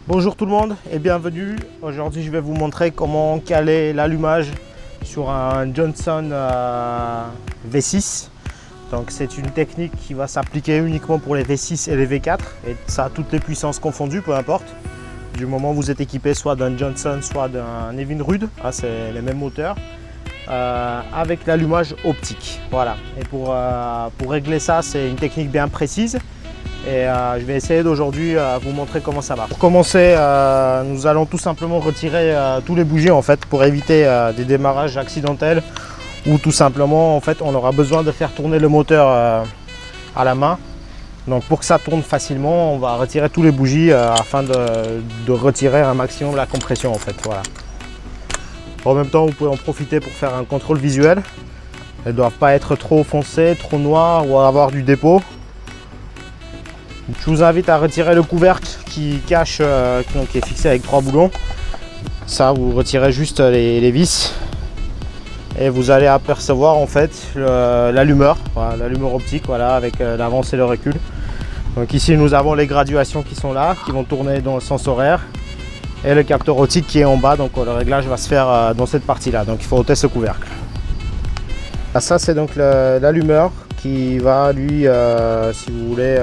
Bonjour tout le monde et bienvenue. Aujourd'hui je vais vous montrer comment caler l'allumage sur un Johnson V6. Donc c'est une technique qui va s'appliquer uniquement pour les V6 et les V4 et ça a toutes les puissances confondues, peu importe. Du moment où vous êtes équipé soit d'un Johnson soit d'un Evinrude, c'est les mêmes moteurs, avec l'allumage optique. Voilà. Et pour régler ça, c'est une technique bien précise. Et je vais essayer d'aujourd'hui vous montrer comment ça va. Pour commencer, nous allons tout simplement retirer tous les bougies en fait pour éviter des démarrages accidentels ou tout simplement en fait on aura besoin de faire tourner le moteur à la main. Donc pour que ça tourne facilement, on va retirer tous les bougies afin de retirer un maximum la compression en fait. Voilà. En même temps, vous pouvez en profiter pour faire un contrôle visuel. Elles ne doivent pas être trop foncées, trop noires ou avoir du dépôt. Je vous invite à retirer le couvercle qui cache, qui est fixé avec 3 boulons. Ça, vous retirez juste les vis et vous allez apercevoir en fait l'allumeur, voilà, l'allumeur optique, voilà, avec l'avance et le recul. Donc ici, nous avons les graduations qui sont là, qui vont tourner dans le sens horaire, et le capteur optique qui est en bas. Donc le réglage va se faire dans cette partie-là. Donc il faut ôter ce couvercle. Ça, c'est donc l'allumeur qui va lui, si vous voulez,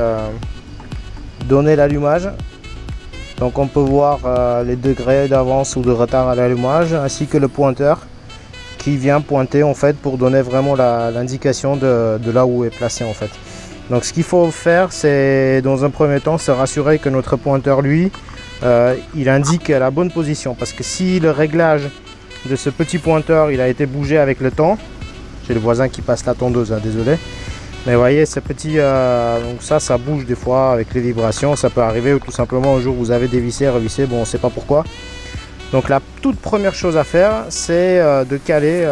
donner l'allumage. Donc on peut voir les degrés d'avance ou de retard à l'allumage, ainsi que le pointeur qui vient pointer en fait pour donner vraiment l'indication de là où est placé en fait. Donc ce qu'il faut faire, c'est dans un premier temps se rassurer que notre pointeur lui il indique la bonne position, parce que si le réglage de ce petit pointeur il a été bougé avec le temps, j'ai le voisin qui passe la tondeuse, désolé. Mais vous voyez, ces petits, donc ça bouge des fois avec les vibrations, ça peut arriver, ou tout simplement un jour vous avez dévissé, revissé, bon on ne sait pas pourquoi. Donc la toute première chose à faire, c'est de caler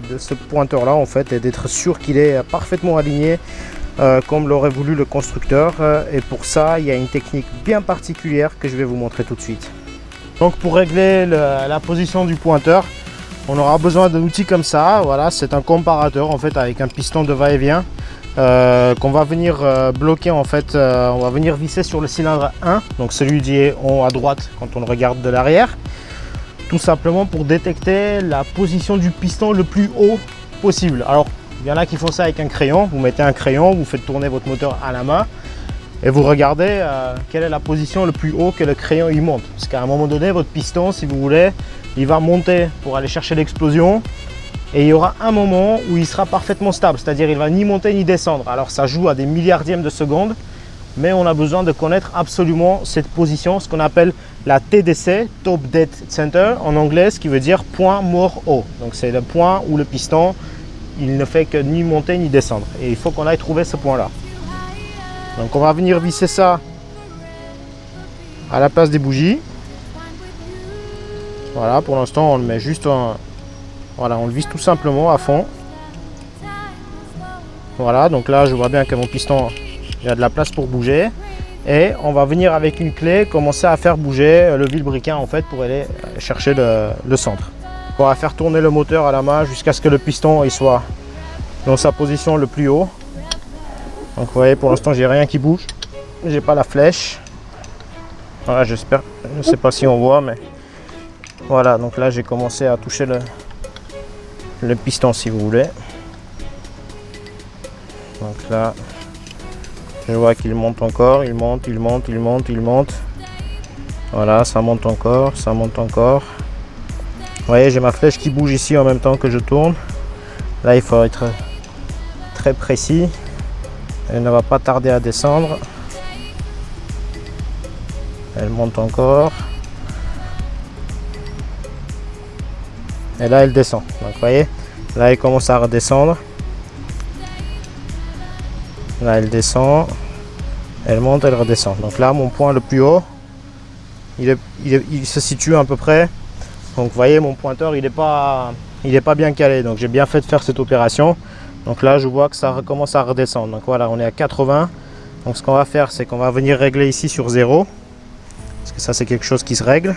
de ce pointeur là en fait, et d'être sûr qu'il est parfaitement aligné comme l'aurait voulu le constructeur. Et pour ça, il y a une technique bien particulière que je vais vous montrer tout de suite. Donc pour régler la position du pointeur, on aura besoin d'un outil comme ça. Voilà, c'est un comparateur en fait avec un piston de va-et-vient. Qu'on va venir bloquer en fait, on va venir visser sur le cylindre 1, donc celui qui est en haut à droite quand on le regarde de l'arrière, tout simplement pour détecter la position du piston le plus haut possible. Alors il y en a qui font ça avec un crayon, vous mettez un crayon, vous faites tourner votre moteur à la main et vous regardez quelle est la position le plus haut que le crayon il monte, parce qu'à un moment donné votre piston, si vous voulez, il va monter pour aller chercher l'explosion. Et il y aura un moment où il sera parfaitement stable, c'est-à-dire il ne va ni monter ni descendre. Alors ça joue à des milliardièmes de secondes, mais on a besoin de connaître absolument cette position, ce qu'on appelle la TDC, Top Dead Center en anglais, ce qui veut dire point mort haut. Donc c'est le point où le piston, il ne fait que ni monter ni descendre. Et il faut qu'on aille trouver ce point-là. Donc on va venir visser ça à la place des bougies. Voilà, pour l'instant on le met juste en... Voilà, on le visse tout simplement à fond. Voilà, donc là je vois bien que mon piston, il y a de la place pour bouger. Et on va venir avec une clé commencer à faire bouger le vilebrequin en fait pour aller chercher le centre. On va faire tourner le moteur à la main jusqu'à ce que le piston il soit dans sa position le plus haut. Donc vous voyez, pour l'instant j'ai rien qui bouge. J'ai pas la flèche. Voilà, j'espère, je sais pas si on voit, mais voilà, donc là j'ai commencé à toucher le piston si vous voulez. Donc là je vois qu'il monte encore, il monte. Voilà, ça monte encore. Vous voyez, j'ai ma flèche qui bouge ici en même temps que je tourne. Là il faut être très précis. Elle ne va pas tarder à descendre. Elle monte encore. Et là elle descend. Donc vous voyez, là elle commence à redescendre. Là elle descend, elle monte, elle redescend. Donc là mon point le plus haut, il se situe à peu près. Donc vous voyez, mon pointeur il est pas bien calé. Donc j'ai bien fait de faire cette opération. Donc là je vois que ça recommence à redescendre. Donc voilà, on est à 80. Donc ce qu'on va faire, c'est qu'on va venir régler ici sur 0. Parce que ça c'est quelque chose qui se règle.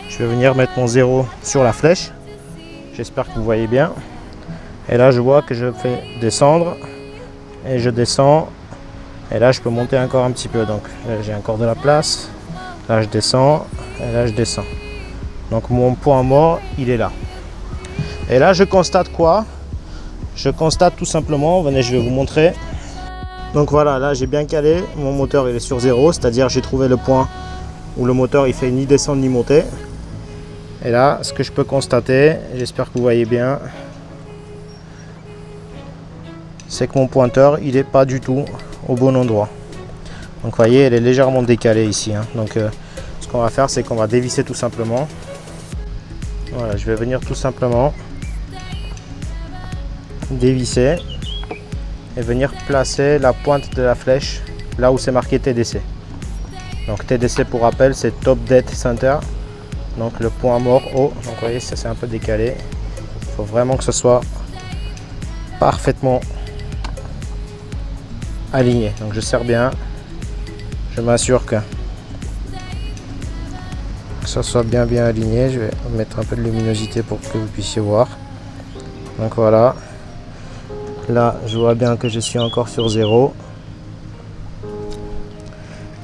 Je vais venir mettre mon 0 sur la flèche. J'espère que vous voyez bien. Et là je vois que je fais descendre et je descends, et là je peux monter encore un petit peu, donc j'ai encore de la place. Là je descends et là je descends. Donc mon point mort il est là. Et là je constate quoi? Je constate tout simplement, venez je vais vous montrer. Donc voilà, là j'ai bien calé, mon moteur il est sur 0, c'est-à-dire j'ai trouvé le point où le moteur il fait ni descendre ni monter. Et là ce que je peux constater, j'espère que vous voyez bien, c'est que mon pointeur il n'est pas du tout au bon endroit. Donc vous voyez, elle est légèrement décalée ici, hein. Donc ce qu'on va faire, c'est qu'on va dévisser tout simplement. Voilà, je vais venir tout simplement dévisser et venir placer la pointe de la flèche là où c'est marqué TDC. Donc TDC pour rappel, c'est Top Dead Center. Donc le point mort haut. Donc vous voyez, ça c'est un peu décalé. Il faut vraiment que ce soit parfaitement aligné. Donc je serre bien. Je m'assure que ça soit bien aligné. Je vais mettre un peu de luminosité pour que vous puissiez voir. Donc voilà. Là, je vois bien que je suis encore sur 0.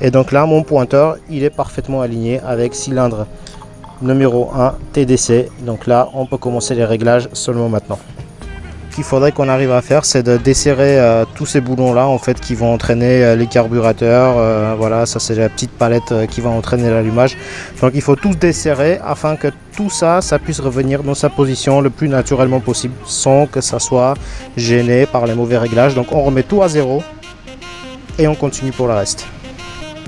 Et donc là, mon pointeur, il est parfaitement aligné avec cylindre numéro 1 TDC. Donc là, on peut commencer les réglages seulement maintenant. Ce qu'il faudrait qu'on arrive à faire, c'est de desserrer tous ces boulons là en fait qui vont entraîner les carburateurs. Voilà, ça c'est la petite palette qui va entraîner l'allumage. Donc il faut tout desserrer afin que tout ça puisse revenir dans sa position le plus naturellement possible sans que ça soit gêné par les mauvais réglages. Donc on remet tout à 0 et on continue pour le reste.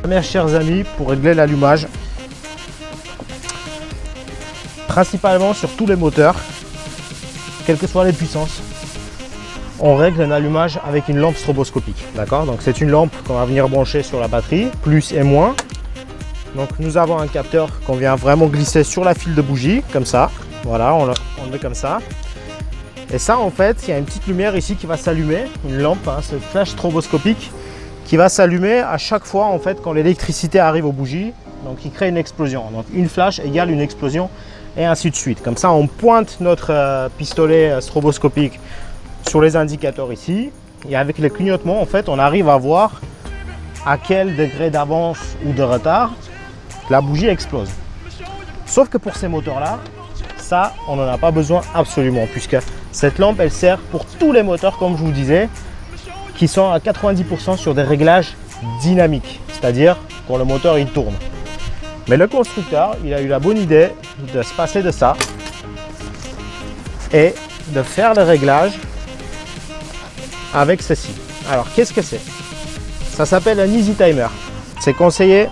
Mes chers amis, pour régler l'allumage, principalement sur tous les moteurs, quelles que soient les puissances, on règle un allumage avec une lampe stroboscopique. D'accord? Donc c'est une lampe qu'on va venir brancher sur la batterie, plus et moins. Donc nous avons un capteur qu'on vient vraiment glisser sur la file de bougie, comme ça. Voilà, on le met comme ça. Et ça en fait, il y a une petite lumière ici qui va s'allumer, une lampe, hein, ce flash stroboscopique qui va s'allumer à chaque fois en fait quand l'électricité arrive aux bougies. Donc il crée une explosion. Donc une flash égale une explosion et ainsi de suite. Comme ça on pointe notre pistolet stroboscopique sur les indicateurs ici et avec les clignotements en fait on arrive à voir à quel degré d'avance ou de retard la bougie explose. Sauf que pour ces moteurs là, ça on n'en a pas besoin absolument puisque cette lampe elle sert pour tous les moteurs comme je vous disais qui sont à 90% sur des réglages dynamiques, c'est-à-dire quand le moteur il tourne. Mais le constructeur il a eu la bonne idée de se passer de ça et de faire le réglage avec ceci. Alors qu'est-ce que c'est? Ça s'appelle un Easy Timer. C'est conseillé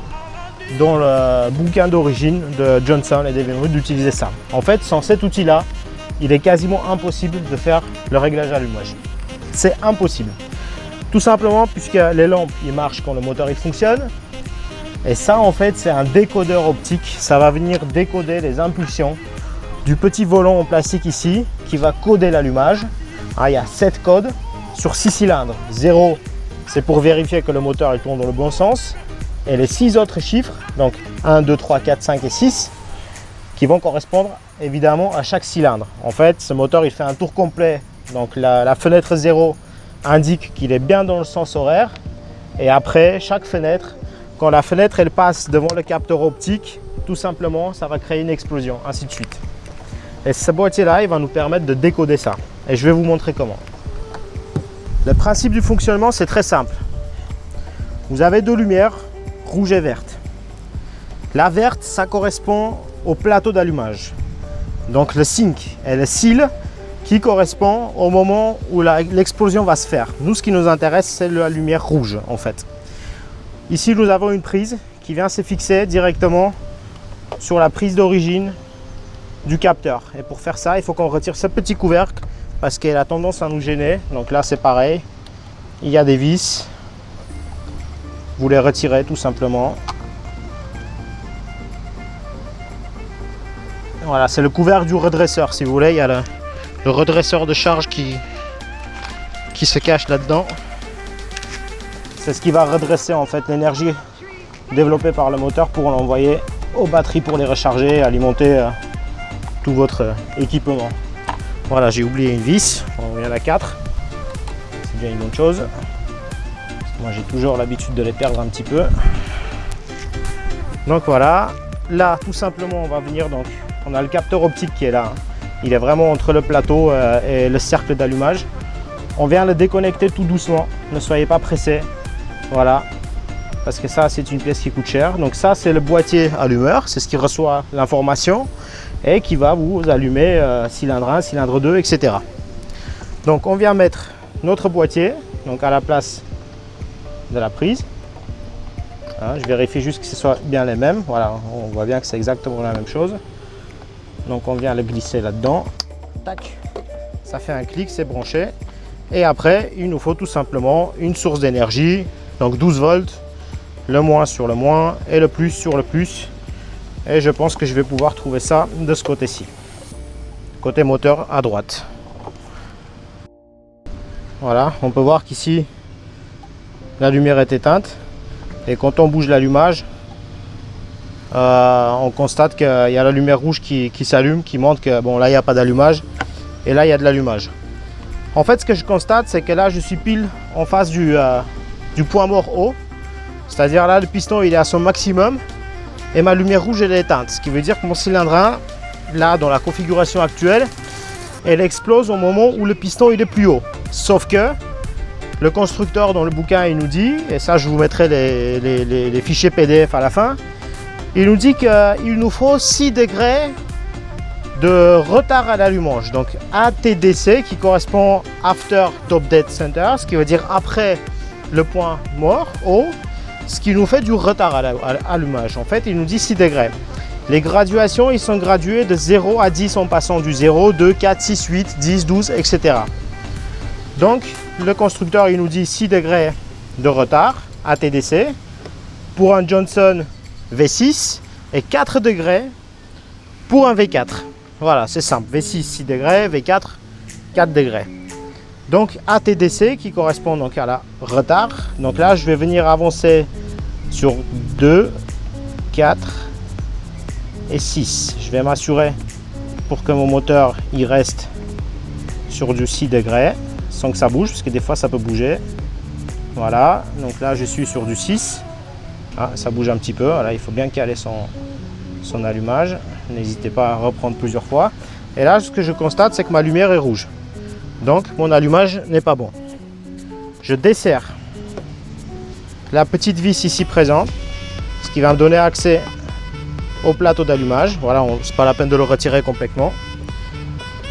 dans le bouquin d'origine de Johnson et Devin Wood d'utiliser ça. En fait, sans cet outil-là, il est quasiment impossible de faire le réglage allumage. C'est impossible. Tout simplement puisque les lampes ils marchent quand le moteur il fonctionne. Et ça en fait c'est un décodeur optique. Ça va venir décoder les impulsions du petit volant en plastique ici qui va coder l'allumage. Ah, il y a 7 codes sur 6 cylindres. 0 c'est pour vérifier que le moteur il tourne dans le bon sens. Et les 6 autres chiffres, donc 1, 2, 3, 4, 5 et 6, qui vont correspondre évidemment à chaque cylindre. En fait, ce moteur il fait un tour complet. Donc la fenêtre 0 indique qu'il est bien dans le sens horaire. Et après, chaque fenêtre, quand la fenêtre elle passe devant le capteur optique, tout simplement, ça va créer une explosion, ainsi de suite. Et ce boîtier-là, il va nous permettre de décoder ça. Et je vais vous montrer comment. Le principe du fonctionnement, c'est très simple. Vous avez deux lumières, rouge et verte. La verte, ça correspond au plateau d'allumage. Donc le sync et le seal qui correspond au moment où l'explosion va se faire. Nous, ce qui nous intéresse, c'est la lumière rouge en fait. Ici, nous avons une prise qui vient se fixer directement sur la prise d'origine du capteur. Et pour faire ça, il faut qu'on retire ce petit couvercle parce qu'il a tendance à nous gêner. Donc là, c'est pareil. Il y a des vis. Vous les retirez tout simplement. Voilà, c'est le couvercle du redresseur si vous voulez. Il y a le redresseur de charge qui se cache là-dedans. C'est ce qui va redresser en fait l'énergie développée par le moteur pour l'envoyer aux batteries pour les recharger et alimenter tout votre équipement. Voilà, j'ai oublié une vis. Il y en a 4. C'est bien une bonne chose. Moi j'ai toujours l'habitude de les perdre un petit peu. Donc voilà, là tout simplement on va venir, donc on a le capteur optique qui est là, il est vraiment entre le plateau et le cercle d'allumage. On vient le déconnecter tout doucement, ne soyez pas pressés, voilà, parce que ça c'est une pièce qui coûte cher. Donc ça c'est le boîtier allumeur, c'est ce qui reçoit l'information et qui va vous allumer cylindre 1, cylindre 2, etc. Donc on vient mettre notre boîtier donc à la place de la prise. Hein, je vérifie juste que ce soit bien les mêmes. Voilà, on voit bien que c'est exactement la même chose. Donc on vient le glisser là-dedans. Tac, ça fait un clic, c'est branché. Et après, il nous faut tout simplement une source d'énergie. Donc 12 volts, le moins sur le moins et le plus sur le plus. Et je pense que je vais pouvoir trouver ça de ce côté-ci. Côté moteur à droite. Voilà, on peut voir qu'ici, la lumière est éteinte. Et quand on bouge l'allumage, on constate qu'il y a la lumière rouge qui s'allume, qui montre que bon, là il n'y a pas d'allumage et là il y a de l'allumage. En fait, ce que je constate, c'est que là je suis pile en face du point mort haut, c'est-à-dire là le piston il est à son maximum et ma lumière rouge elle est éteinte, ce qui veut dire que mon cylindre 1, là dans la configuration actuelle, elle explose au moment où le piston il est plus haut. Sauf que le constructeur dans le bouquin il nous dit, et ça je vous mettrai les fichiers PDF à la fin, il nous dit qu'il nous faut 6 degrés de retard à l'allumage. Donc ATDC qui correspond After Top Dead Center, ce qui veut dire après le point mort haut, ce qui nous fait du retard à l'allumage. En fait il nous dit 6 degrés. Les graduations ils sont gradués de 0 à 10 en passant du 0, 2, 4, 6, 8, 10, 12, etc. Donc le constructeur il nous dit 6 degrés de retard ATDC pour un Johnson V6 et 4 degrés pour un V4. Voilà, c'est simple. V6 6 degrés, V4 4 degrés. Donc ATDC qui correspond donc à la retard. Donc là je vais venir avancer sur 2, 4 et 6. Je vais m'assurer pour que mon moteur il reste sur du 6 degrés sans que ça bouge, parce que des fois ça peut bouger. Voilà, donc là je suis sur du 6. Ah, ça bouge un petit peu, voilà, il faut bien caler son allumage. N'hésitez pas à reprendre plusieurs fois. Et là ce que je constate c'est que ma lumière est rouge. Donc mon allumage n'est pas bon. Je desserre la petite vis ici présente, ce qui va me donner accès au plateau d'allumage. Voilà, c'est pas la peine de le retirer complètement.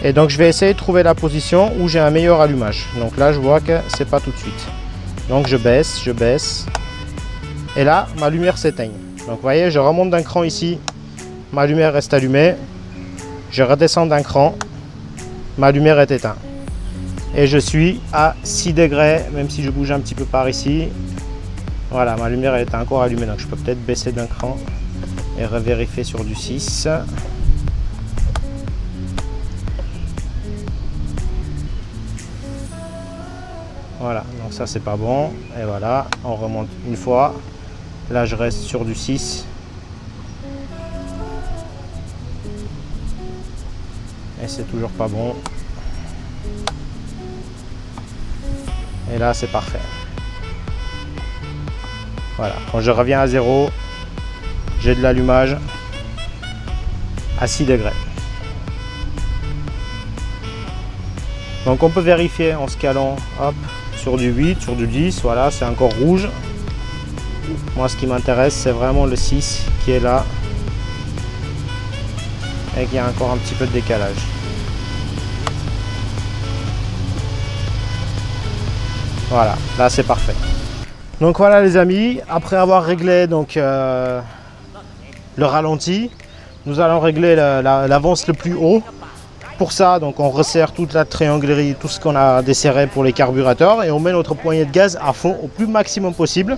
Et donc je vais essayer de trouver la position où j'ai un meilleur allumage. Donc là je vois que c'est pas tout de suite. Donc je baisse. Et là ma lumière s'éteint. Donc vous voyez, je remonte d'un cran ici, ma lumière reste allumée. Je redescends d'un cran, ma lumière est éteinte. Et je suis à 6 degrés, même si je bouge un petit peu par ici. Voilà, ma lumière est encore allumée. Donc je peux peut-être baisser d'un cran et revérifier sur du 6. Voilà, donc ça c'est pas bon. Et voilà, on remonte une fois. Là je reste sur du 6. Et c'est toujours pas bon. Et là c'est parfait. Voilà, quand je reviens à 0, j'ai de l'allumage à 6 degrés. Donc on peut vérifier en scalant, hop, sur du 8, sur du 10, voilà, c'est encore rouge. Moi ce qui m'intéresse c'est vraiment le 6 qui est là et qui a encore un petit peu de décalage. Voilà, là c'est parfait. Donc voilà les amis, après avoir réglé donc le ralenti, nous allons régler l'avance le plus haut. Pour ça, donc on resserre toute la trianglerie, tout ce qu'on a desserré pour les carburateurs et on met notre poignée de gaz à fond au plus maximum possible.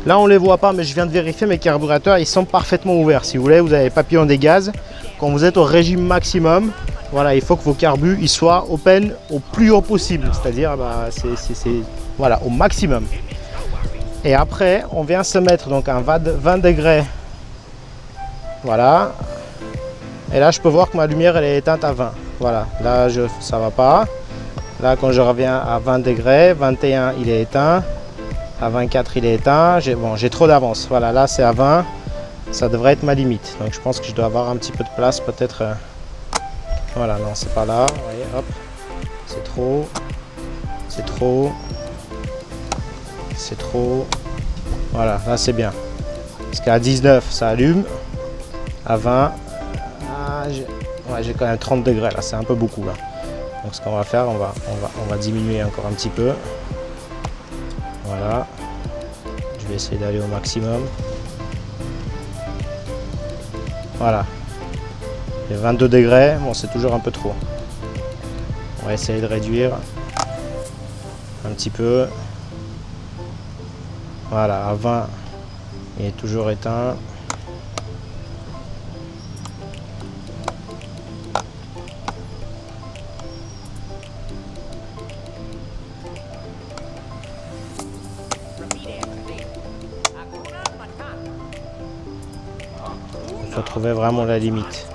Là on ne les voit pas mais je viens de vérifier, mes carburateurs ils sont parfaitement ouverts. Si vous voulez, vous avez papillon des gaz. Quand vous êtes au régime maximum, voilà, il faut que vos carbus ils soient open au plus haut possible, c'est-à-dire voilà, au maximum. Et après on vient se mettre donc un 20 degrés, voilà. Et là je peux voir que ma lumière elle est éteinte à 20. Voilà, là ça va pas. Là quand je reviens à 20 degrés, 21 il est éteint, à 24 il est éteint. J'ai trop d'avance. Voilà, là c'est à 20, Ça devrait être ma limite. Donc je pense que je dois avoir un petit peu de place peut-être. Voilà, non, c'est pas là. Vous voyez, hop. C'est trop. C'est trop. C'est trop. Voilà, là c'est bien. Parce qu'à 19, ça allume. À 20, j'ai quand même 30 degrés là, c'est un peu beaucoup là. Donc ce qu'on va faire, on va diminuer encore un petit peu. Voilà. Je vais essayer d'aller au maximum. Voilà. Les 22 degrés, bon c'est toujours un peu trop. On va essayer de réduire un petit peu. Voilà, à 20, il est toujours éteint. Il faut trouver vraiment la limite.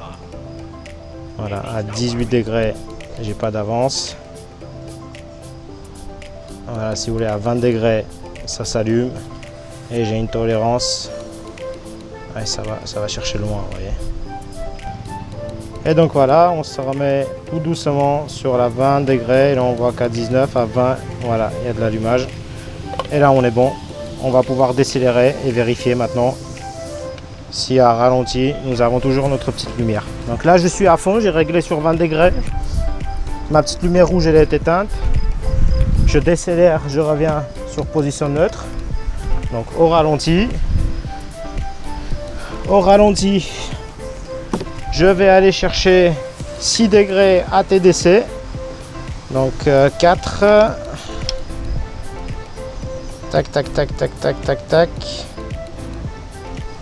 Voilà, à 18 degrés, j'ai pas d'avance. Voilà, si vous voulez, à 20 degrés, ça s'allume. Et j'ai une tolérance. Ouais, ça va chercher loin, vous voyez. Et donc voilà, on se remet tout doucement sur la 20 degrés. Et là, on voit qu'à 19, à 20, voilà, il y a de l'allumage. Et là, on est bon. On va pouvoir décélérer et vérifier maintenant si à ralenti, nous avons toujours notre petite lumière. Donc là, je suis à fond, j'ai réglé sur 20 degrés. Ma petite lumière rouge, elle est éteinte. Je décélère, je reviens sur position neutre. Donc au ralenti. Au ralenti, je vais aller chercher 6 degrés ATDC. Donc 4. Tac, tac, tac, tac, tac, tac, tac.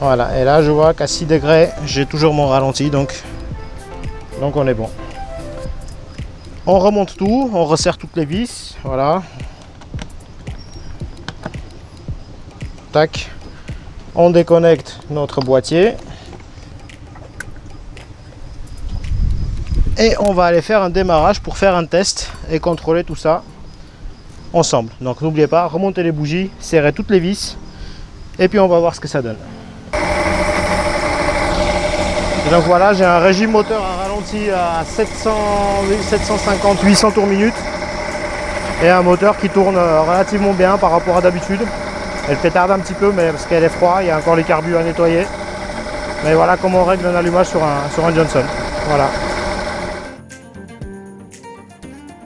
Voilà, et là je vois qu'à 6 degrés, j'ai toujours mon ralenti, donc on est bon. On remonte tout, on resserre toutes les vis, voilà. Tac. On déconnecte notre boîtier. Et on va aller faire un démarrage pour faire un test et contrôler tout ça ensemble. Donc n'oubliez pas, remontez les bougies, serrez toutes les vis, et puis on va voir ce que ça donne. Et donc voilà, j'ai un régime moteur à ralenti à 750, 800 tours minute. Et un moteur qui tourne relativement bien par rapport à d'habitude. Elle pétarde un petit peu, mais parce qu'elle est froide, il y a encore les carbus à nettoyer. Mais voilà comment on règle un allumage sur un Johnson. Voilà.